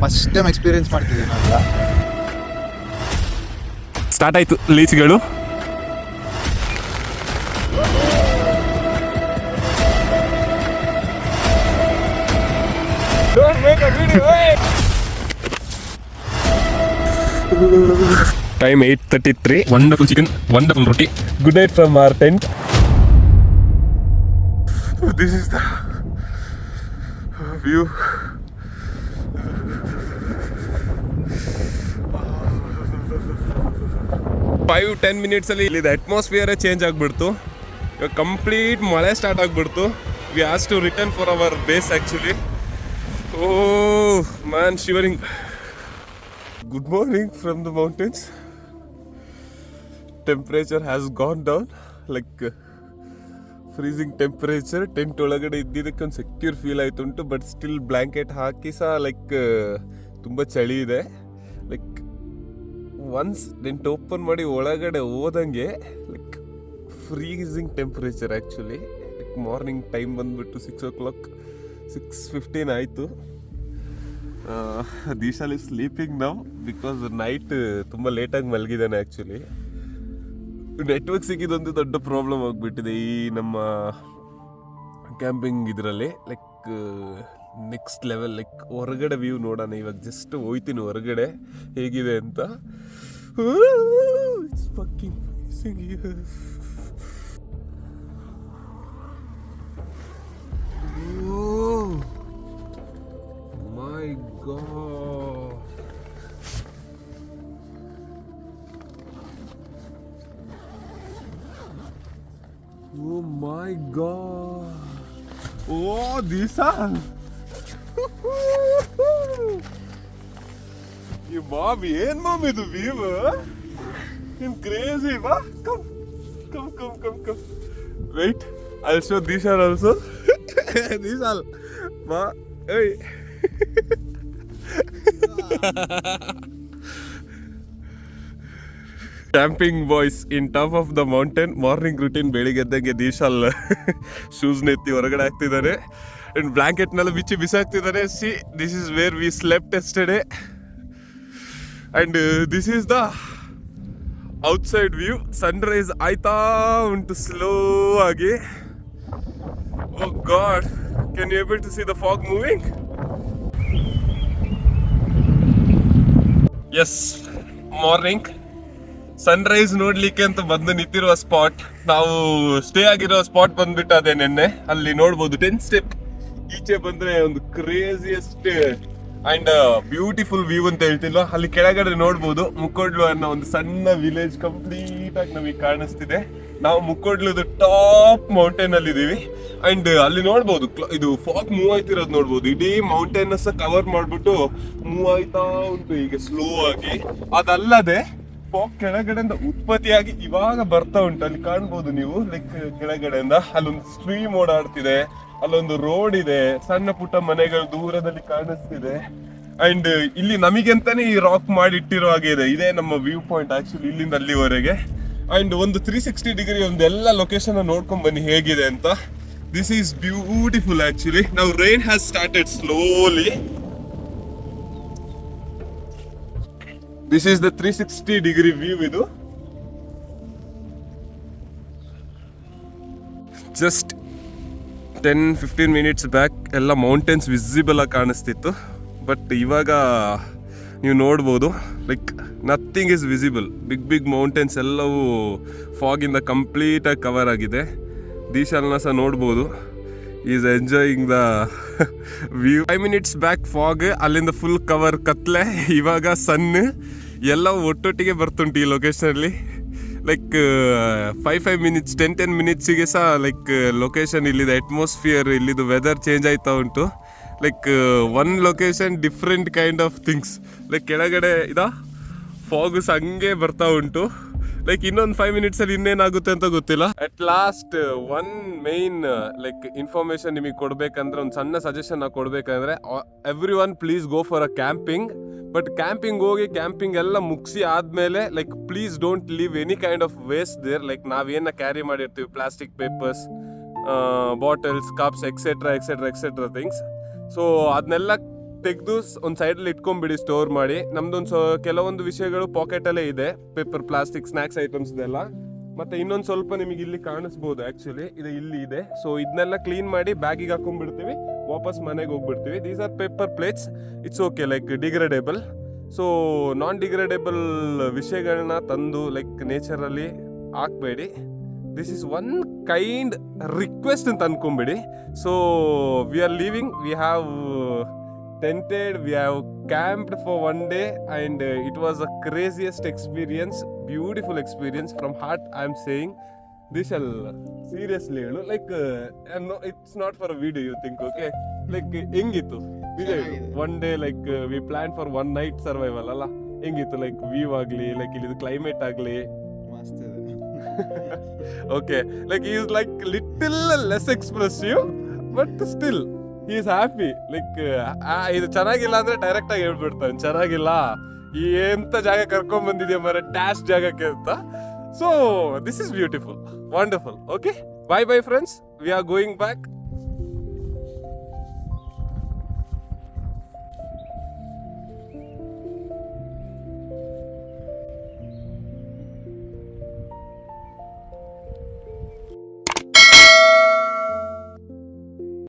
First time experience ಮಾಡ್ತಿದ್ದೀನಿ ನಾನು. Start ಆಯ್ತು ಲೀಚ್ಗಳು. Time 8:33. Wonderful chicken, wonderful roti. Good night from our tent. This is the view. 5-10 minutes ಅಲ್ಲಿ ಇಲ್ಲಿ atmosphere change ಆಗಿಬಿಡ್ತು. ಇವಾಗ ಕಂಪ್ಲೀಟ್ ಮಳೆ ಸ್ಟಾರ್ಟ್ ಆಗಿಬಿಡ್ತು. We has to return for our base actually. Oh man, shivering. Good morning from the mountains. Temperature has gone down, like freezing temperature. Tent ಒಳಗಡೆ ಇದ್ದಿದ್ದಕ್ಕೆ ಒಂದು secure feel ಆಯ್ತುಂಟು. ಬಟ್ ಸ್ಟಿಲ್ ಬ್ಲ್ಯಾಂಕೆಟ್ ಹಾಕಿ ಸಹ like ತುಂಬ ಚಳಿ ಇದೆ. ಲೈಕ್ ಒನ್ಸ್ ಟೆಂಟ್ ಓಪನ್ ಮಾಡಿ ಒಳಗಡೆ ಹೋದಂಗೆ like freezing temperature actually. Like morning time ಬಂದುಬಿಟ್ಟು 6 o'clock, 6:15 ಆಯಿತು. Dishal is sleeping now because night ತುಂಬ ಲೇಟಾಗಿ ಮಲಗಿದ್ದಾನೆ ಆ್ಯಕ್ಚುಲಿ. ನೆಟ್ವರ್ಕ್ ಸಿಕ್ಕಿದೊಂದು ದೊಡ್ಡ ಪ್ರಾಬ್ಲಮ್ ಆಗಿಬಿಟ್ಟಿದೆ ಈ ನಮ್ಮ ಕ್ಯಾಂಪಿಂಗ್ ಇದರಲ್ಲಿ. Like next level. ಲೈಕ್ ಹೊರಗಡೆ ವ್ಯೂ ನೋಡೋಣ ಇವಾಗ. ಜಸ್ಟ್ ಹೋಯ್ತೀನಿ ಹೊರಗಡೆ ಹೇಗಿದೆ ಅಂತ. It's fucking amazing here. Oh my god. Oh my god. Oh, Dishan. You mom, ಏನ್ mom ಇದು view? It's crazy, ma. Come. Wait, I'll show Dishan also. Dishan, ma, hey. Camping boys in top of the mountain. Morning routine. ಬೆಳಿಗ್ಗೆ ಎದ್ದಂಗೆ ದೀಶಾಲ್ ಶೂಸ್ನ ಎತ್ತಿ ಹೊರಗಡೆ ಹಾಕ್ತಿದ್ದಾರೆ and ಬ್ಲ್ಯಾಂಕೆಟ್ನೆಲ್ಲ ಬಿಸಾಕ್ತಿದ್ದಾರೆ. See, this is where we slept yesterday and this is the outside view. Sunrise ಆಯ್ತಾ ಉಂಟು ಸ್ಲೋ ಆಗಿ. Oh god, can you able to see the fog moving? Yes, morning sunrise ನೋಡ್ಲಿಕ್ಕೆ ಅಂತ ಬಂದು ನಿಂತಿರುವ ಸ್ಪಾಟ್. ನಾವು ಸ್ಟೇ ಆಗಿರೋ ಸ್ಪಾಟ್ ಬಂದ್ಬಿಟ್ಟು ಅದೇ ನೆನ್ನೆ. ಅಲ್ಲಿ ನೋಡ್ಬೋದು 10 ಸ್ಟೆಪ್ ಈಚೆ ಬಂದ್ರೆ ಒಂದು ಕ್ರೇಜಿಯಸ್ಟ್ ಅಂಡ್ ಬ್ಯೂಟಿಫುಲ್ ವ್ಯೂ ಅಂತ ಹೇಳ್ತಿಲ್ಲ. ಅಲ್ಲಿ ಕೆಳಗಡೆ ನೋಡ್ಬೋದು ಮುಕ್ಕೋಡ್ಲು ಅನ್ನೋ ಒಂದು ಸಣ್ಣ ವಿಲೇಜ್ ಕಂಪ್ಲೀಟ್ ಆಗಿ ನಮಗೆ ಕಾಣಿಸ್ತಿದೆ. ನಾವು ಮುಕ್ಕೋಡ್ಲುದು ಟಾಪ್ ಮೌಂಟೇನ್ ಅಲ್ಲಿ ಇದೀವಿ ಅಂಡ್ ಅಲ್ಲಿ ನೋಡ್ಬೋದು ಇದು ಫಾಗ್ ಮೂವ್ ಆಯ್ತಿರೋದು ನೋಡ್ಬೋದು. ಇಡೀ ಮೌಂಟೇನ್ ಸಹ ಕವರ್ ಮಾಡ್ಬಿಟ್ಟು ಮೂವ್ ಆಯ್ತಾ ಉಂಟು ಈಗ ಸ್ಲೋ ಆಗಿ. ಅದಲ್ಲದೆ ಫಾಗ್ ಕೆಳಗಡೆಯಿಂದ ಉತ್ಪತ್ತಿಯಾಗಿ ಇವಾಗ ಬರ್ತಾ ಉಂಟು. ಅಲ್ಲಿ ಕಾಣ್ಬೋದು ನೀವು, ಲೈಕ್ ಕೆಳಗಡೆಯಿಂದ ಅಲ್ಲೊಂದು ಸ್ಟ್ರೀಮ್ ಓಡಾಡ್ತಿದೆ, ಅಲ್ಲೊಂದು ರೋಡ್ ಇದೆ, ಸಣ್ಣ ಪುಟ್ಟ ಮನೆಗಳು ದೂರದಲ್ಲಿ ಕಾಣಿಸ್ತಿದೆ ಅಂಡ್ ಇಲ್ಲಿ ನಮಗಂತಾನೆ ಈ ರಾಕ್ ಮಾಡಿ ಇಟ್ಟಿರೋ ಹಾಗೆ ಇದೆ. ಇದೇ ನಮ್ಮ ವ್ಯೂ ಪಾಯಿಂಟ್ ಆಕ್ಚುಲಿ ಇಲ್ಲಿಂದ ಅಲ್ಲಿವರೆಗೆ. ಅಂಡ್ ಒಂದು 360 ಡಿಗ್ರಿ ಒಂದು ಎಲ್ಲ ಲೊಕೇಶನ್ ನೋಡ್ಕೊಂಡ್ ಬನ್ನಿ ಹೇಗಿದೆ ಅಂತ. This is beautiful actually. ನಾವು rain has started slowly. This is the 360 degree view ಇದು. Just 10-15 minutes ಬ್ಯಾಕ್ ಎಲ್ಲ ಮೌಂಟೇನ್ಸ್ ವಿಸಿಬಲ್ ಆಗಿ ಕಾಣಿಸ್ತಿತ್ತು. ಬಟ್ ಇವಾಗ ನೀವು ನೋಡ್ಬೋದು like nothing is visible. Big mountains ಎಲ್ಲವೂ ಫಾಗಿಂದ ಕಂಪ್ಲೀಟಾಗಿ ಕವರ್ ಆಗಿದೆ. ದೀಶಾಲ್ನ ಸಹ ನೋಡ್ಬೋದು, is enjoying the view. 5 minutes back fog, ಅಲ್ಲಿಂದ ಫುಲ್ ಕವರ್ ಕತ್ಲೆ. ಇವಾಗ ಸನ್ ಎಲ್ಲ ಒಟ್ಟೊಟ್ಟಿಗೆ ಬರ್ತುಂಟು ಈ ಲೊಕೇಶನಲ್ಲಿ. ಲೈಕ್ 5 minutes 10 minutesಗೆ ಸಹ ಲೈಕ್ ಲೊಕೇಶನ್ ಇಲ್ಲಿದೆ, ಅಟ್ಮಾಸ್ಫಿಯರ್ ಇಲ್ಲಿದು ವೆದರ್ ಚೇಂಜ್ ಆಯ್ತಾ ಉಂಟು. Like one location different kind of things. Like ಕೆಳಗಡೆ ಫಾಗ್ಸ್ ಹಂಗೆ ಬರ್ತಾ ಉಂಟು. ಲೈಕ್ ಇನ್ನೊಂದು 5 minutes ಅಲ್ಲಿ ಇನ್ನೇನಾಗುತ್ತೆ ಅಂತ ಗೊತ್ತಿಲ್ಲ. At last one main like information ನಿಮಗೆ ಕೊಡ್ಬೇಕಂದ್ರೆ, ಒಂದು ಸಣ್ಣ ಸಜೆಷನ್ ಕೊಡ್ಬೇಕಂದ್ರೆ, every one please go for a camping. But camping ಹೋಗಿ ಕ್ಯಾಂಪಿಂಗ್ ಎಲ್ಲ ಮುಗಿಸಿ ಆದ್ಮೇಲೆ like please don't leave any kind of waste there. Like ನಾವೇನ ಕ್ಯಾರಿ ಮಾಡಿರ್ತೀವಿ, plastic papers, bottles, cups etcetera things. So ಅದನ್ನೆಲ್ಲ ತೆಗೆದು ಒಂದು ಸೈಡಲ್ಲಿ ಇಟ್ಕೊಂಡ್ಬಿಡಿ ಸ್ಟೋರ್ ಮಾಡಿ. ನಮ್ದೊಂದು ಕೆಲವೊಂದು ವಿಷಯಗಳು ಪಾಕೆಟಲ್ಲೇ ಇದೆ, ಪೇಪರ್, ಪ್ಲಾಸ್ಟಿಕ್, ಸ್ನ್ಯಾಕ್ಸ್ ಐಟಮ್ಸ್ ಇದೆಲ್ಲ. ಮತ್ತೆ ಇನ್ನೊಂದು ಸ್ವಲ್ಪ ನಿಮಗೆ ಇಲ್ಲಿ ಕಾಣಿಸ್ಬೋದು, ಆ್ಯಕ್ಚುಲಿ ಇದು ಇಲ್ಲಿ ಇದೆ. ಸೊ ಇದನ್ನೆಲ್ಲ ಕ್ಲೀನ್ ಮಾಡಿ ಬ್ಯಾಗಿಗೆ ಹಾಕೊಂಡ್ಬಿಡ್ತೀವಿ, ವಾಪಸ್ ಮನೆಗೆ ಹೋಗ್ಬಿಡ್ತೀವಿ. These are paper plates, it's okay, like degradable. So non degradable ವಿಷಯಗಳನ್ನ ತಂದು ಲೈಕ್ ನೇಚರಲ್ಲಿ ಹಾಕ್ಬೇಡಿ. This is one kind request ಅಂತ ಅನ್ಕೊಂಬಿಡಿ. So we are leaving, we have tented, we have camped for one day and it was the craziest experience, beautiful experience from heart. I am saying this all seriously, like no, it's not for a video, you think, okay, like ಹೆಂಗಿತ್ತು one day, like we planned for one night survival ಅಲ್ಲ, ಹೆಂಗಿತ್ತು like view ಆಗಲಿ, like ಇಲ್ಲಿ climate ಆಗಲಿ ಮಸ್ತ್ ಇದೆ. okay, like he is like little less expressive but still he is happy. Like ಇದು ಚೆನ್ನಾಗಿಲ್ಲ ಅಂದ್ರೆ ಡೈರೆಕ್ಟ್ ಆಗಿ ಹೇಳ್ಬಿಡ್ತಾನೆ, ಚೆನ್ನಾಗಿಲ್ಲ, ಈ ಎಂತ ಜಾಗ ಕರ್ಕೊಂಡ್ ಬಂದಿದ್ಯಾ ಮರ ಡ್ಯಾಶ್ ಜಾಗಕ್ಕೆ ಅಂತ. So this is beautiful, wonderful. Okay, bye bye friends, we are going back.